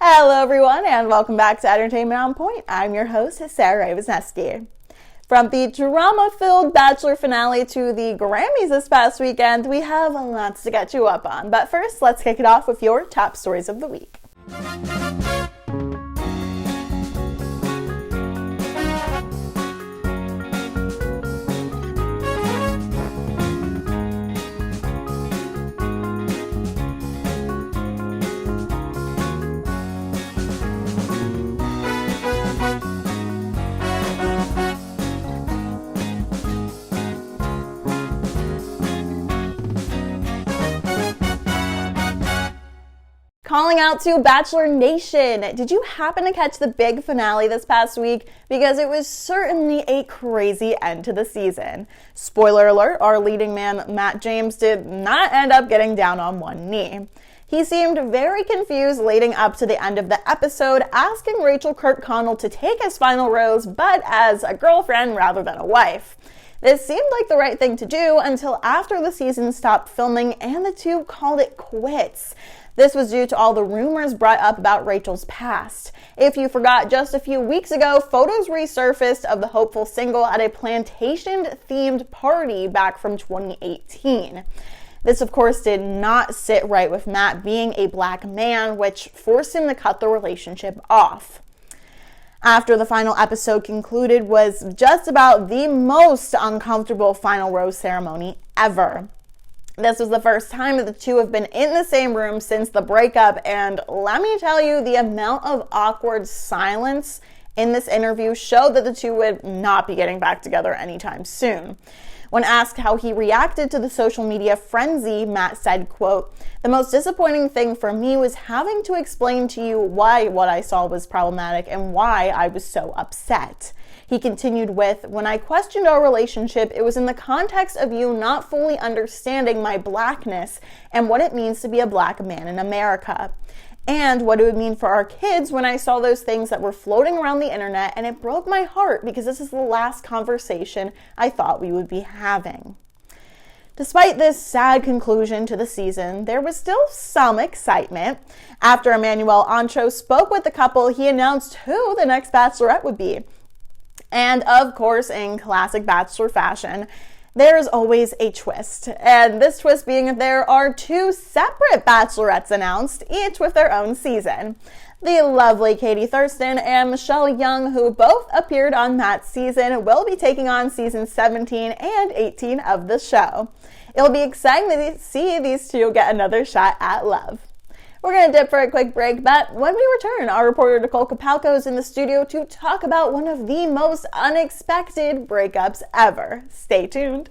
Hello everyone and welcome back to Entertainment on Point. I'm your host, Sarah Wisniewski. From the drama-filled Bachelor finale to the Grammys this past weekend, we have lots to get you up on. But first, let's kick it off with your top stories of the week. Calling out to Bachelor Nation. Did you happen to catch the big finale this past week? Because it was certainly a crazy end to the season. Spoiler alert, our leading man, Matt James, did not end up getting down on one knee. He seemed very confused leading up to the end of the episode, asking Rachel Kirkconnell to take his final rose, but as a girlfriend rather than a wife. This seemed like the right thing to do until after the season stopped filming and the two called it quits. This was due to all the rumors brought up about Rachel's past. If you forgot, just a few weeks ago, photos resurfaced of the hopeful single at a plantation-themed party back from 2018. This, of course, did not sit right with Matt being a black man, which forced him to cut the relationship off. After the final episode concluded was just about the most uncomfortable final rose ceremony ever. This was the first time that the two have been in the same room since the breakup, and let me tell you, the amount of awkward silence in this interview showed that the two would not be getting back together anytime soon. When asked how he reacted to the social media frenzy, Matt said, quote, "The most disappointing thing for me was having to explain to you why what I saw was problematic and why I was so upset." He continued with, "When I questioned our relationship, it was in the context of you not fully understanding my blackness and what it means to be a black man in America. And what it would mean for our kids when I saw those things that were floating around the internet, and it broke my heart because this is the last conversation I thought we would be having." Despite this sad conclusion to the season, there was still some excitement. After Emmanuel Ancho spoke with the couple, he announced who the next Bachelorette would be. And of course, in classic Bachelor fashion, there's always a twist. And this twist being that there are two separate Bachelorettes announced, each with their own season. The lovely Katie Thurston and Michelle Young, who both appeared on Matt's season, will be taking on season 17 and 18 of the show. It'll be exciting to see these two get another shot at love. We're going to dip for a quick break, but when we return, our reporter Nicole Capalco is in the studio to talk about one of the most unexpected breakups ever. Stay tuned.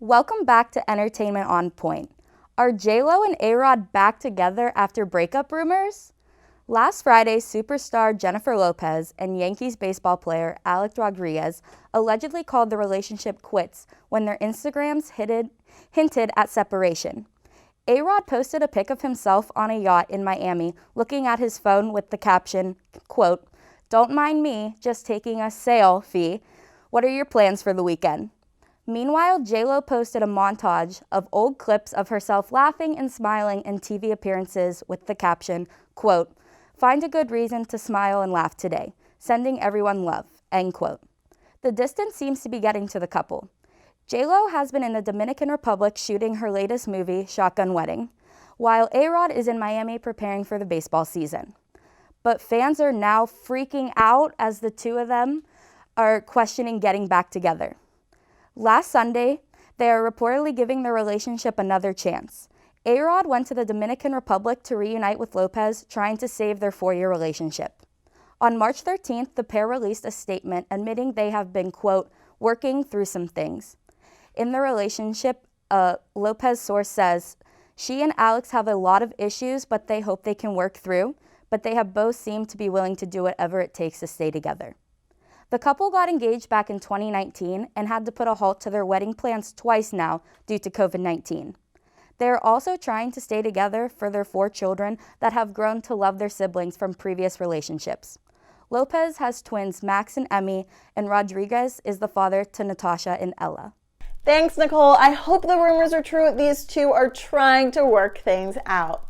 Welcome back to Entertainment on Point. Are J-Lo and A-Rod back together after breakup rumors? Last Friday, superstar Jennifer Lopez and Yankees baseball player Alex Rodriguez allegedly called the relationship quits when their Instagrams hinted at separation. A-Rod posted a pic of himself on a yacht in Miami looking at his phone with the caption, quote, "Don't mind me, just taking a sail fee. What are your plans for the weekend?" Meanwhile, J-Lo posted a montage of old clips of herself laughing and smiling in TV appearances with the caption, quote, "Find a good reason to smile and laugh today. Sending everyone love," end quote. The distance seems to be getting to the couple. J-Lo has been in the Dominican Republic shooting her latest movie, Shotgun Wedding, while A-Rod is in Miami preparing for the baseball season. But fans are now freaking out as the two of them are questioning getting back together. Last Sunday, they are reportedly giving their relationship another chance. A-Rod went to the Dominican Republic to reunite with Lopez, trying to save their 4-year relationship. On March 13th, the pair released a statement admitting they have been, quote, "working through some things." In the relationship, a Lopez source says, "She and Alex have a lot of issues, but they hope they can work through, but they have both seemed to be willing to do whatever it takes to stay together." The couple got engaged back in 2019 and had to put a halt to their wedding plans twice now due to COVID-19. They are also trying to stay together for their 4 children that have grown to love their siblings from previous relationships. Lopez has twins Max and Emmy, and Rodriguez is the father to Natasha and Ella. Thanks, Nicole. I hope the rumors are true. These two are trying to work things out.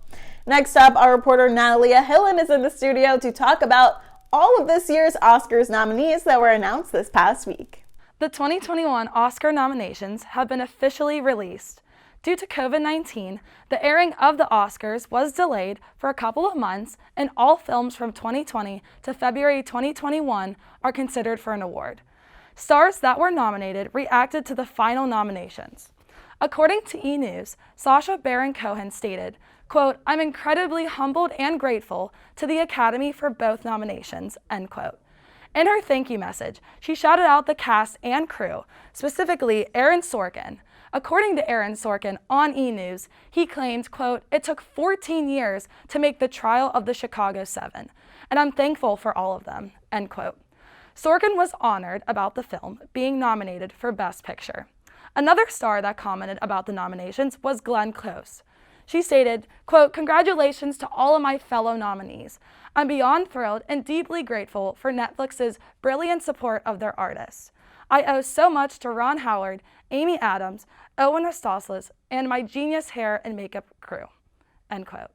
Next up, our reporter Natalia Hillen is in the studio to talk about all of this year's Oscars nominees that were announced this past week. The 2021 Oscar nominations have been officially released. Due to COVID-19, the airing of the Oscars was delayed for a couple of months, and all films from 2020 to February 2021 are considered for an award. Stars that were nominated reacted to the final nominations. According to E! News, Sacha Baron Cohen stated, quote, "I'm incredibly humbled and grateful to the Academy for both nominations," end quote. In her thank you message, she shouted out the cast and crew, specifically Aaron Sorkin. According to Aaron Sorkin on E! News, he claimed, quote, "It took 14 years to make The Trial of the Chicago 7, and I'm thankful for all of them," end quote. Sorkin was honored about the film being nominated for Best Picture. Another star that commented about the nominations was Glenn Close. She stated, quote, "Congratulations to all of my fellow nominees. I'm beyond thrilled and deeply grateful for Netflix's brilliant support of their artists. I owe so much to Ron Howard, Amy Adams, Owen Astoslis, and my genius hair and makeup crew," end quote.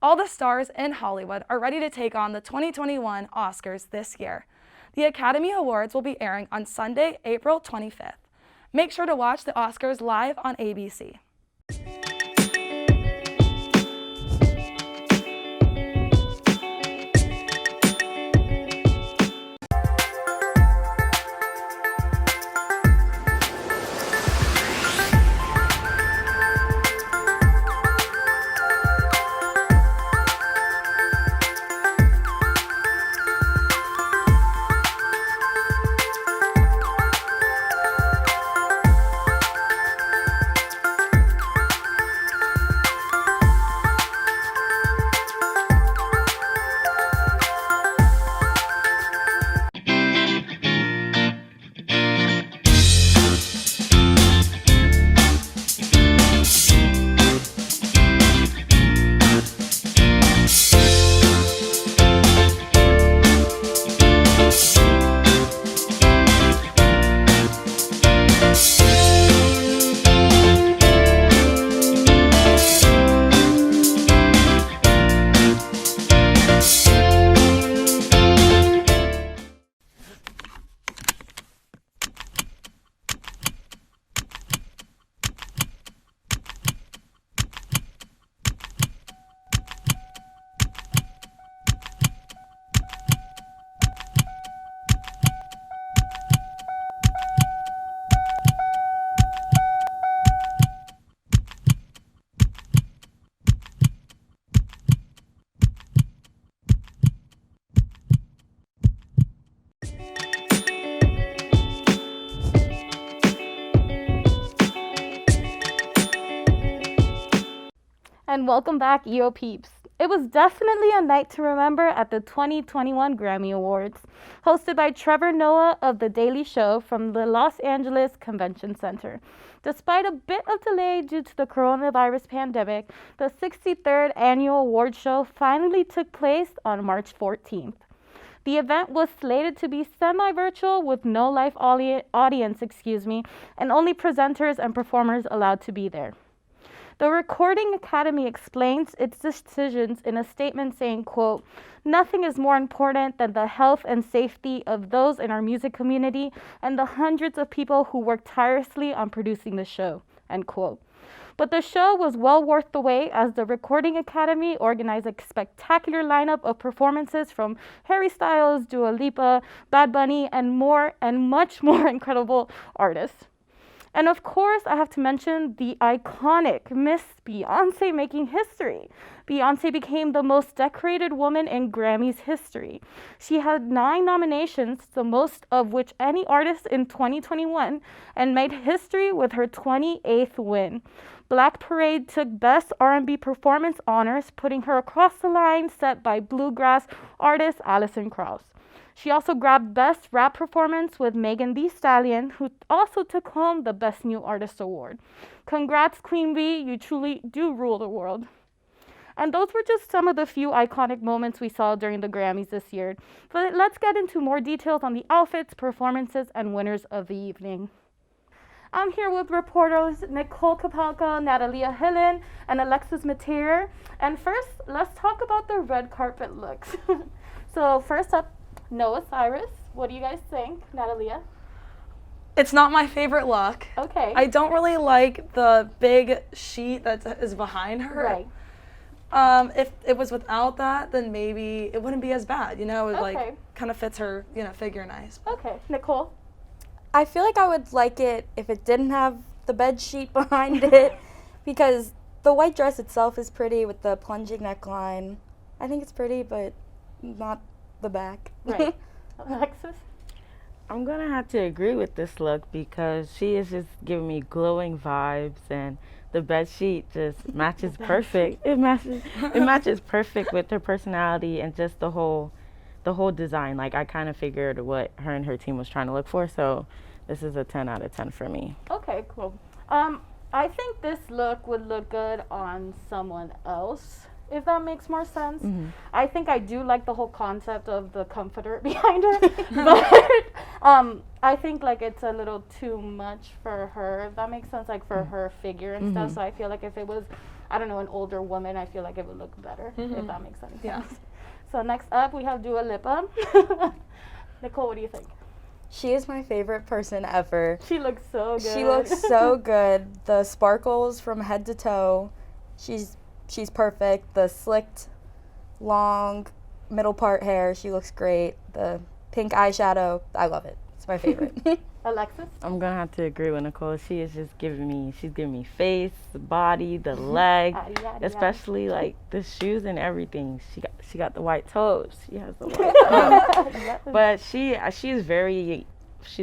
All the stars in Hollywood are ready to take on the 2021 Oscars this year. The Academy Awards will be airing on Sunday, April 25th. Make sure to watch the Oscars live on ABC. and welcome back, EO Peeps. It was definitely a night to remember at the 2021 Grammy Awards, hosted by Trevor Noah of The Daily Show from the Los Angeles Convention Center. Despite a bit of delay due to the coronavirus pandemic, the 63rd annual award show finally took place on March 14th. The event was slated to be semi-virtual with no live audience, and only presenters and performers allowed to be there. The Recording Academy explains its decisions in a statement saying, quote, "Nothing is more important than the health and safety of those in our music community and the hundreds of people who worked tirelessly on producing the show," end quote. But the show was well worth the wait as the Recording Academy organized a spectacular lineup of performances from Harry Styles, Dua Lipa, Bad Bunny, and much more incredible artists. And of course, I have to mention the iconic Miss Beyonce making history. Beyonce became the most decorated woman in Grammy's history. She had 9 nominations, the most of which any artist in 2021, and made history with her 28th win. Black Parade took Best R&B Performance honors, putting her across the line set by bluegrass artist Alison Krauss. She also grabbed Best Rap Performance with Megan Thee Stallion, who also took home the Best New Artist award. Congrats, Queen Bee, you truly do rule the world. And those were just some of the few iconic moments we saw during the Grammys this year. But let's get into more details on the outfits, performances, and winners of the evening. I'm here with reporters Nicole Kapalka, Natalia Hillen, and Alexis Mateer. And first, let's talk about the red carpet looks. So first up, Noah Cyrus. What do you guys think, Natalia? It's not my favorite look. Okay. I don't really like the big sheet that is behind her. Right. If it was without that, then maybe it wouldn't be as bad. You know, it Okay. kind of fits her, figure nice. Okay. Nicole? I feel like I would like it if it didn't have the bed sheet behind it because the white dress itself is pretty with the plunging neckline. I think it's pretty, but not the back. Right. Alexis? I'm gonna have to agree with this look because she is just giving me glowing vibes, and the bed sheet just matches perfect. It matches perfect with her personality and just the whole design. Like, I kind of figured what her and her team was trying to look for, so this is a 10 out of 10 for me. Okay, cool. I think this look would look good on someone else, if that makes more sense. Mm-hmm. I think I do like the whole concept of the comforter behind her, but I think like it's a little too much for her, if that makes sense, like for her figure and stuff. So I feel like if it was, I don't know, an older woman, I feel like it would look better, if that makes sense. Yeah. So next up, we have Dua Lipa. Nicole, what do you think? She is my favorite person ever. She looks so good. She looks so good. The sparkles from head to toe. She's perfect. The slicked, long, middle part hair. She looks great. The pink eyeshadow. I love it. It's my favorite. Alexis? I'm gonna have to agree with Nicole. She is just giving me face, the body, the leg, especially like the shoes and everything. She got the white toes. She has the white toes. But she's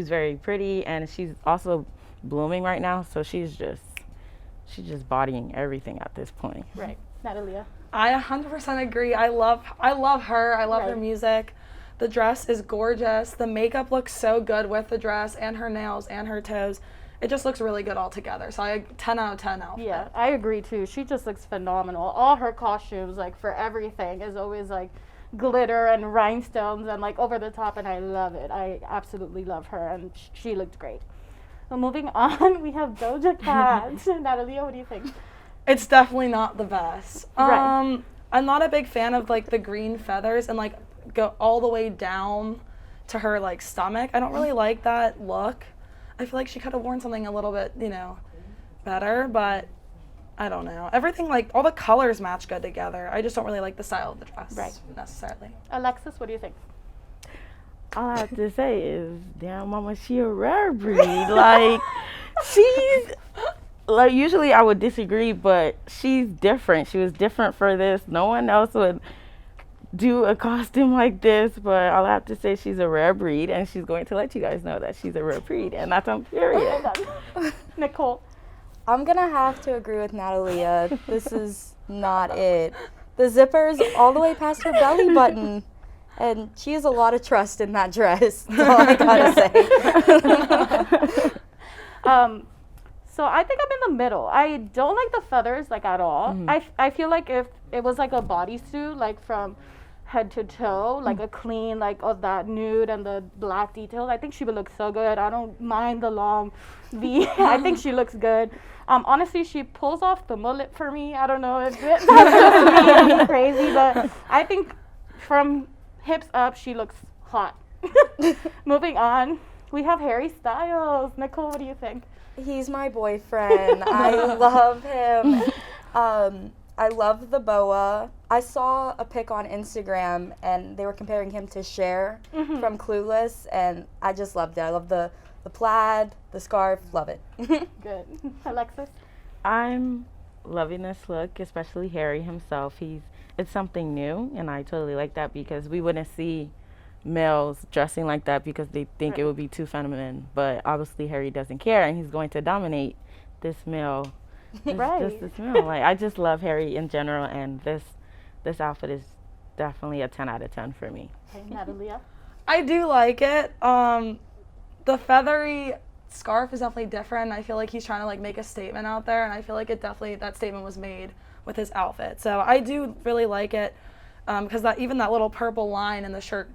very pretty, and she's also blooming right now. So she's just bodying everything at this point. Right. Natalia? I 100% agree. I love her. I love her music. The dress is gorgeous. The makeup looks so good with the dress and her nails and her toes. It just looks really good all together. So I 10 out of 10 outfit. Yeah, I agree too. She just looks phenomenal. All her costumes, like for everything, is always like glitter and rhinestones and like over the top, and I love it. I absolutely love her, and she looked great. So moving on, we have Doja Cat. Natalia, what do you think? It's definitely not the best. Right. I'm not a big fan of like the green feathers and like go all the way down to her like stomach. I don't really like that look. I feel like she could have worn something a little bit, better, but I don't know. Everything, like all the colors match good together. I just don't really like the style of the dress necessarily. Alexis, what do you think? All I have to say is, damn mama, she a rare breed. Like, she's like, usually I would disagree, but she's different. She was different for this. No one else would do a costume like this, but all I have to say, she's a rare breed, and she's going to let you guys know that she's a rare breed, and that's on period. Nicole? I'm gonna have to agree with Natalia. This is not it. The zipper's all the way past her belly button. And she has a lot of trust in that dress. That's all I gotta say. So I think I'm in the middle. I don't like the feathers like at all. I feel like if it was like a bodysuit, like from head to toe, like a clean, like of that nude and the black details, I think she would look so good. I don't mind the long V. I think she looks good. Honestly, she pulls off the mullet for me. I don't know if that's just me crazy, but I think from hips up, she looks hot. Moving on, we have Harry Styles. Nicole, what do you think? He's my boyfriend. I love him. I love the boa. I saw a pic on Instagram and they were comparing him to Cher from Clueless, and I just loved it. I love the plaid, the scarf, love it. Good. Alexis? I'm loving this look, especially Harry himself. It's something new, and I totally like that because we wouldn't see males dressing like that because they think it would be too feminine. But obviously Harry doesn't care, and he's going to dominate this male. Just this male. Like, I just love Harry in general, and this outfit is definitely a 10 out of 10 for me. Okay, Natalia? I do like it. The feathery scarf is definitely different. I feel like he's trying to like make a statement out there, and I feel like that statement was made with his outfit. So I do really like it because even that little purple line in the shirt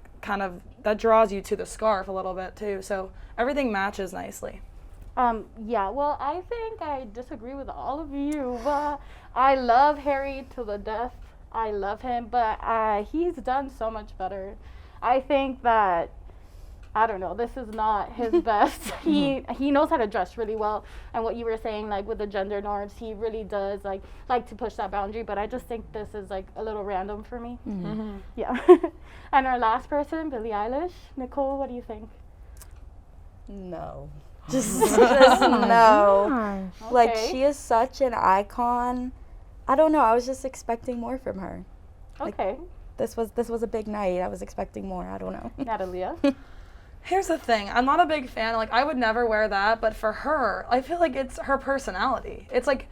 that draws you to the scarf a little bit too. So everything matches nicely. Yeah, well, I think I disagree with all of you. I love Harry to the death. I love him, but he's done so much better. I think that, I don't know, this is not his best. He knows how to dress really well, and what you were saying, like with the gender norms, he really does like to push that boundary, but I just think this is like a little random for me. Yeah. And our last person, Billie Eilish. Nicole, what do you think? No. Just no. Okay. Like, she is such an icon. I don't know. I was just expecting more from her. Okay. This was a big night. I was expecting more. I don't know. Natalia? Here's the thing. I'm not a big fan. Like, I would never wear that, but for her, I feel like it's her personality. It's like,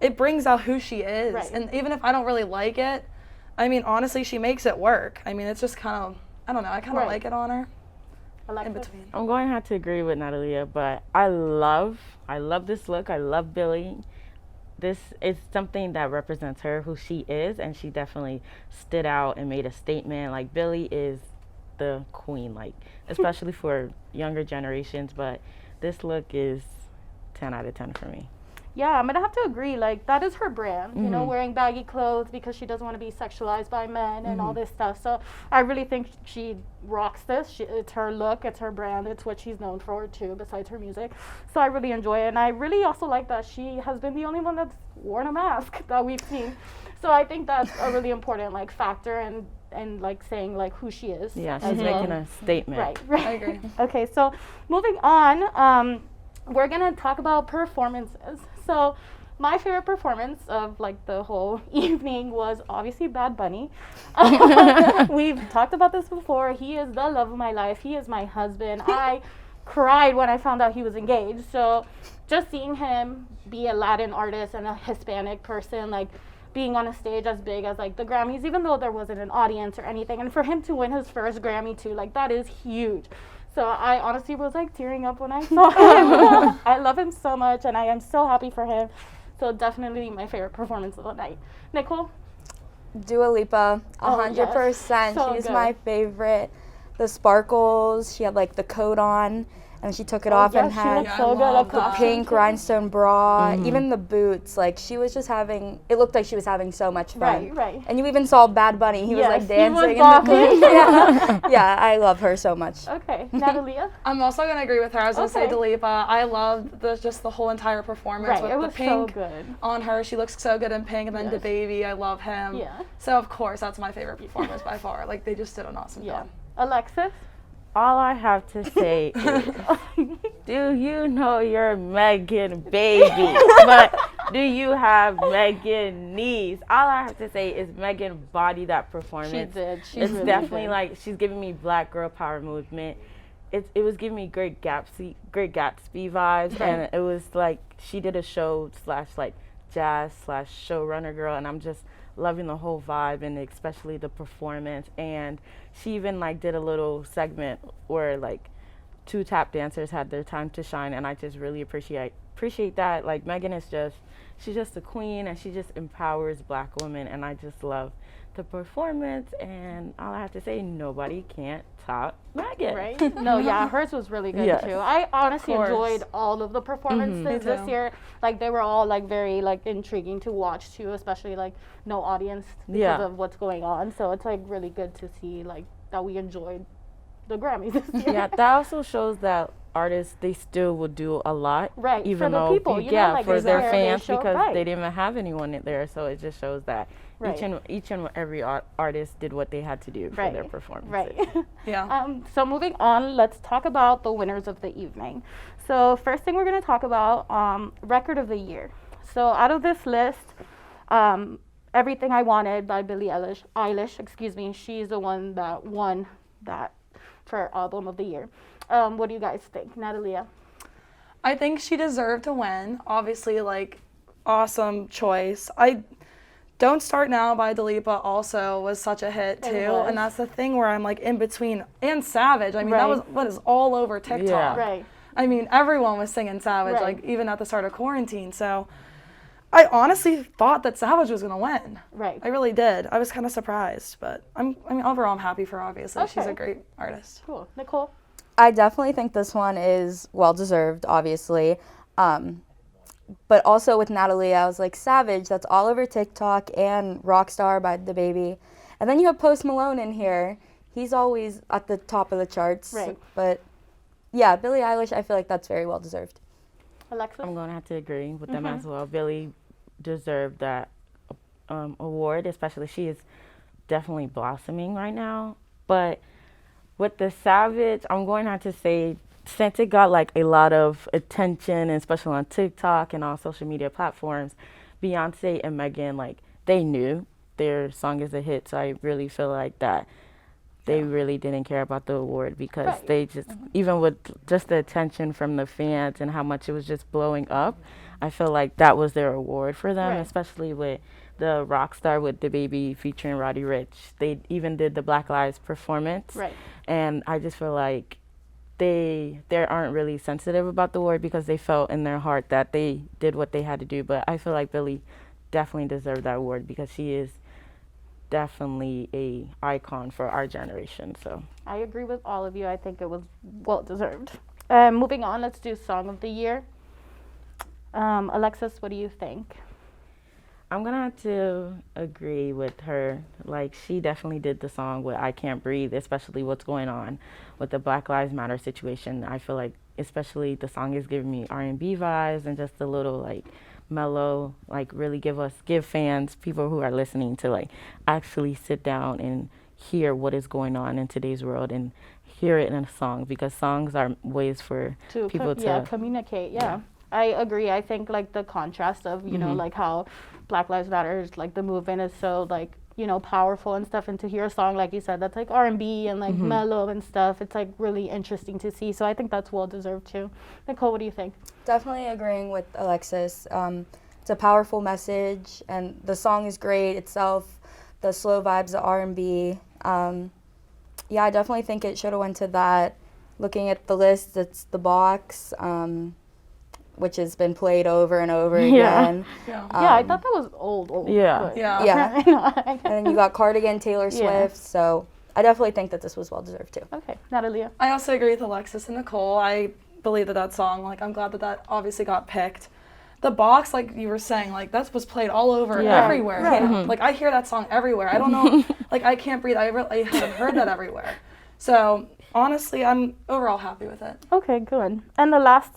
it brings out who she is. Right. And even if I don't really like it, I mean, honestly, she makes it work. I mean, it's just kind of, I don't know, I kind of like it on her. Alexis? In between. I'm going to have to agree with Natalia, but I love this look. I love Billie. This is something that represents her, who she is, and she definitely stood out and made a statement. Like, Billie is the queen, like, especially for younger generations, but this look is 10 out of 10 for me. Yeah, I'm gonna have to agree. Like, that is her brand, you know, wearing baggy clothes because she doesn't want to be sexualized by men and all this stuff. So I really think she rocks this. It's her look, it's her brand, it's what she's known for too, besides her music. So I really enjoy it, and I really also like that she has been the only one that's worn a mask that we've seen. So I think that's a really important like factor and like saying like who she is. Yeah, she's making a statement. Right. I agree. Okay, so moving on, we're gonna talk about performances. So my favorite performance of like the whole evening was obviously Bad Bunny. We've talked about this before. He is the love of my life. He is my husband. I cried when I found out he was engaged. So just seeing him be a Latin artist and a Hispanic person, like being on a stage as big as like the Grammys, even though there wasn't an audience or anything, and for him to win his first Grammy too, like that is huge. So I honestly was like tearing up when I saw him. I love him so much, and I am so happy for him. So definitely my favorite performance of the night. Nicole? Dua Lipa, Oh, 100%. yes. So She's good. my favorite. The sparkles, she had like the coat on, and she took it off and she had looked so good up the pink rhinestone bra, even the boots. Like, she was just it looked like she was having so much fun. Right. And you even saw Bad Bunny. He was Yes, like he dancing was in the bopping. beat. Yeah, I love her so much. Okay, Natalia? I'm also going to agree with her. I was going to say Okay. Dua Lipa. I loved just the whole entire performance Right, with it the was so pink good. on her. She looks so good in pink. And then Yes. DaBaby, I love him. Yeah. So, of course, that's my favorite performance by far. Like, they just did an awesome Yeah. job. Alexis? All I have to say is, do you know you're Megan baby? But do you have Megan knees? All I have to say is Megan bodied that performance. She did. She It's really definitely did. like she's giving me black girl power movement. it was giving me Great Gatsby vibes, and it was like she did a show slash like jazz slash showrunner girl, and I'm just loving the whole vibe and especially the performance. And she even like did a little segment where like 2 tap dancers had their time to shine, and I just really appreciate that. Like Megan is she's just a queen, and she just empowers Black women, and I just love the performance. And all I have to say, nobody can't top Megan. Right? No, yeah, hers was really good Yes. too. I honestly enjoyed all of the performances this year. Like they were all like very like intriguing to watch too, especially like no audience because of what's going on. So it's like really good to see like that we enjoyed the Grammys this year. Yeah, that also shows that artists, they still will do a lot, Right, even for the though people, you know, like for it's their there, they fans, show- because right. they didn't even have anyone in there. So it just shows that Right. each and every artist did what they had to do for their performance. Right. Yeah. So moving on, let's talk about the winners of the evening. So first thing we're going to talk about, record of the year. So out of this list, Everything I Wanted by Billie Eilish, she's the one that won that for album of the year. What do you guys think, Natalia? I think she deserved to win. Obviously, like, awesome choice. Don't Start Now by Dua Lipa also was such a hit too, was. and that's the thing where I'm like in between. And Savage, I mean that was what is all over TikTok. Yeah. Right. I mean everyone was singing Savage, Right. like even at the start of quarantine. So I honestly thought that Savage was gonna win. Right. I really did. I was kind of surprised, but overall I'm happy for her. Obviously, she's Okay. a great artist. Cool. Nicole? I definitely think this one is well deserved, obviously. But also with Natalie, I was like, Savage, that's all over TikTok, and Rockstar by DaBaby. And then you have Post Malone in here. He's always at the top of the charts. Right. But yeah, Billie Eilish, I feel like that's very well deserved. Alexis? I'm going to have to agree with them as well. Billie deserved that award, especially she is definitely blossoming right now. But with the Savage, I'm going to have to say, since it got like a lot of attention, and especially on TikTok and all social media platforms, Beyonce and Megan, like, they knew their song is a hit. So I really feel like that they really didn't care about the award, because they just, even with just the attention from the fans and how much it was just blowing up, I feel like that was their award for them, especially with the Rockstar with DaBaby featuring Roddy Ricch. They even did the Black Lives performance. Right. And I just feel like they aren't really sensitive about the award, because they felt in their heart that they did what they had to do. But I feel like Billie definitely deserved that award, because she is definitely a icon for our generation. So I agree with all of you. I think it was well deserved. Moving on, let's do Song of the Year. Alexis, what do you think? I'm gonna have to agree with her. Like, she definitely did the song with I Can't Breathe, especially what's going on with the Black Lives Matter situation. I feel like especially the song is giving me R&B vibes, and just a little like mellow, like really give fans, people who are listening, to like actually sit down and hear what is going on in today's world and hear it in a song, because songs are ways for people to communicate. Yeah. I agree. I think like the contrast of, you know, like how Black Lives Matter is like the movement is so like, you know, powerful and stuff, and to hear a song like you said that's like R&B and like mellow and stuff, it's like really interesting to see. So I think that's well deserved too. Nicole, what do you think? Definitely agreeing with Alexis. It's a powerful message, and the song is great itself. The slow vibes, the R&B. Yeah, I definitely think it should have went to that. Looking at the list, it's The Box, which has been played over and over again. Yeah. Yeah, I thought that was old. Yeah. but- Yeah. Yeah. And then you got Cardigan, Taylor Swift. Yeah. So I definitely think that this was well deserved too. Okay, Natalia. I also agree with Alexis and Nicole. I believe that song, like, I'm glad that obviously got picked. The Box, like you were saying, like, that was played all over everywhere. Right. Like, I hear that song everywhere. I don't know, like, I Can't Breathe. I haven't heard that everywhere. So, honestly, I'm overall happy with it. Okay, good. And the last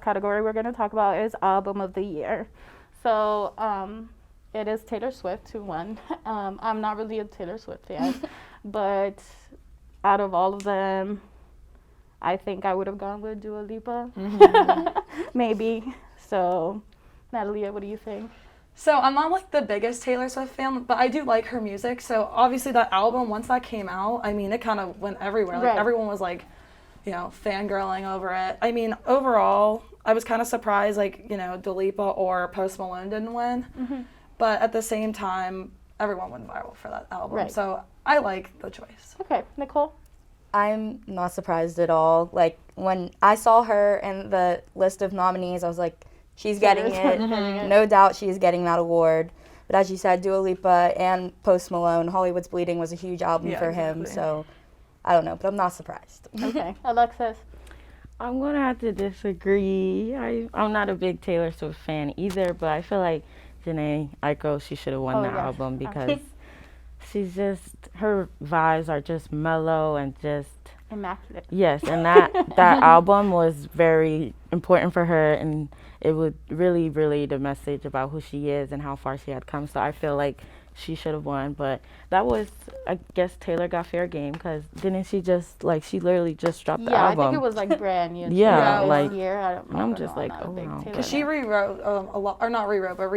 category we're going to talk about is Album of the Year. So, it is Taylor Swift who won. I'm not really a Taylor Swift fan, but out of all of them, I think I would have gone with Dua Lipa. Maybe. So, Natalia, what do you think? So, I'm not, like, the biggest Taylor Swift fan, but I do like her music. So, obviously, that album, once that came out, I mean, it kind of went everywhere. Like, everyone was, like, fangirling over it. I mean, overall, I was kind of surprised, Dua Lipa or Post Malone didn't win. Mm-hmm. But at the same time, everyone went viral for that album. Right. So I like the choice. Okay, Nicole? I'm not surprised at all. Like, when I saw her in the list of nominees, I was like, she's getting it. No doubt she's getting that award. But as you said, Dua Lipa and Post Malone, Hollywood's Bleeding was a huge album for him. So I don't know, but I'm not surprised. Okay. Alexis? I'm going to have to disagree. I'm not a big Taylor Swift fan either, but I feel like Janae Aiko, she should have won the album because she's just, her vibes are just mellow and just immaculate. Yes, and that album was very important for her, and it would really relay the message about who she is and how far she had come. So I feel like she should have won, but that was, I guess Taylor got fair game because didn't she just, she literally just dropped the album. Yeah, I think it was brand new. Yeah, this year. I'm just like, oh wow. Because she rewrote a lot, or not rewrote, but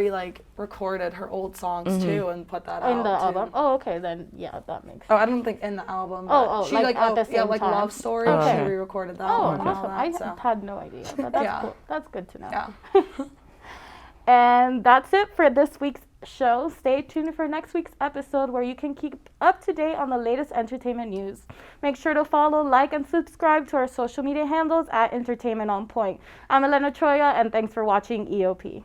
recorded her old songs too and put that out in the too. album. Oh, okay, then yeah, that makes sense. Oh, I don't think in the album. She at the same time. Love Story. Okay. She re-recorded that Oh, one and all awesome. that. I had no idea, but that's cool. That's good to know. Yeah. And that's it for this week's show. Stay tuned for next week's episode where you can keep up to date on the latest entertainment news. Make sure to follow, like, and subscribe to our social media handles at Entertainment On Point. I'm Elena Troya, and thanks for watching EOP.